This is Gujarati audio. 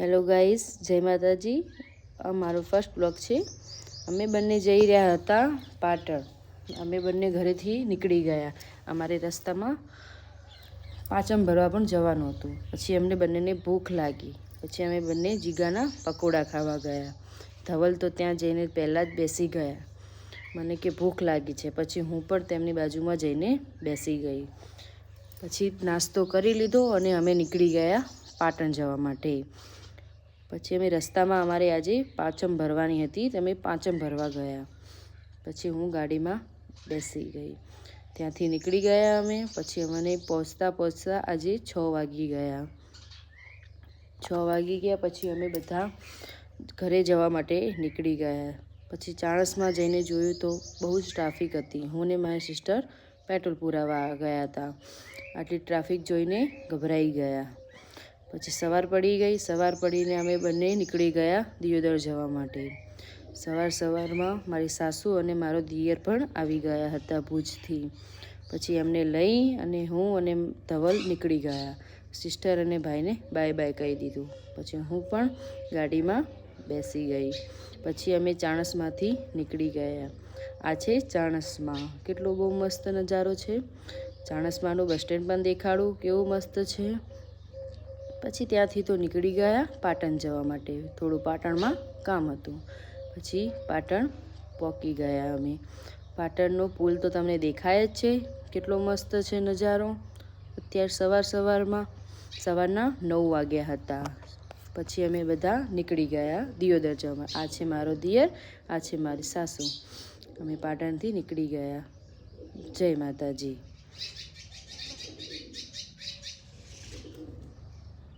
હેલો ગાઈસ, જય માતાજી। આ મારો ફર્સ્ટ બ્લોગ છે। અમે બંને જઈ રહ્યા હતા પાટણ। અમે બંને ઘરેથી નીકળી ગયા। અમારે રસ્તામાં પાંચમ ભરવા પણ જવાનું હતું। પછી અમને બંનેને ભૂખ લાગી। પછી અમે બંને જીગાના પકોડા ખાવા ગયા। ધવલ તો ત્યાં જઈને પહેલાં જ બેસી ગયા। મને કે ભૂખ લાગી છે। પછી હું પણ તેમની બાજુમાં જઈને બેસી ગઈ। પછી નાસ્તો કરી લીધો અને અમે નીકળી ગયા પાટણ જવા માટે। પછી અમે રસ્તામાં અમારે આજે પાંચમ ભરવાની હતી, તમે પાંચમ ભરવા ગયા। પછી હું ગાડીમાં બેસી ગઈ, ત્યાંથી નીકળી ગયા અમે। પછી અમને પહોંચતા આજે 6 વાગી ગયા। 6 વાગી ગયા પછી અમે બધા ઘરે જવા માટે નીકળી ગયા। પછી ચાણસમાં જઈને જોયું તો બહુ જ ટ્રાફિક હતી। હું ને મારી સિસ્ટર પેટ્રોલ પુરાવા ગયા હતા। આટલી ટ્રાફિક જોઈને ગભરાઈ ગયા। પછી સવાર પડી ગઈ। સવાર પડીને અમે બંને નીકળી ગયા દિયોદર જવા માટે। સવારમાં મારી સાસુ અને મારો દિયર પણ આવી ગયા હતા ભુજથી। પછી એમને લઈ અને હું અને ધવલ નીકળી ગયા। સિસ્ટર અને ભાઈને બાય બાય કહી દીધું। પછી હું પણ ગાડીમાં બેસી ગઈ। પછી અમે ચાણસમાંથી નીકળી ગયા। આ છે ચાણસમાં, કેટલો બહુ મસ્ત નજારો છે। ચાણસમાંનું બસ સ્ટેન્ડ પણ દેખાડું કેવું મસ્ત છે। પછી ત્યાંથી તો નીકળી ગયા પાટણ જવા માટે। થોડું પાટણમાં કામ હતું। પછી પાટણ પહોંચી ગયા અમે। પાટણનો પુલ તો તમને દેખાય જ છે, કેટલો મસ્ત છે નજારો। અત્યારે સવારના 9 વાગ્યા હતા। પછી અમે બધા નીકળી ગયા દિયોદર જવા। આ છે મારો દિયર, આ છે મારી સાસુ। અમે પાટણથી નીકળી ગયા। જય માતાજી।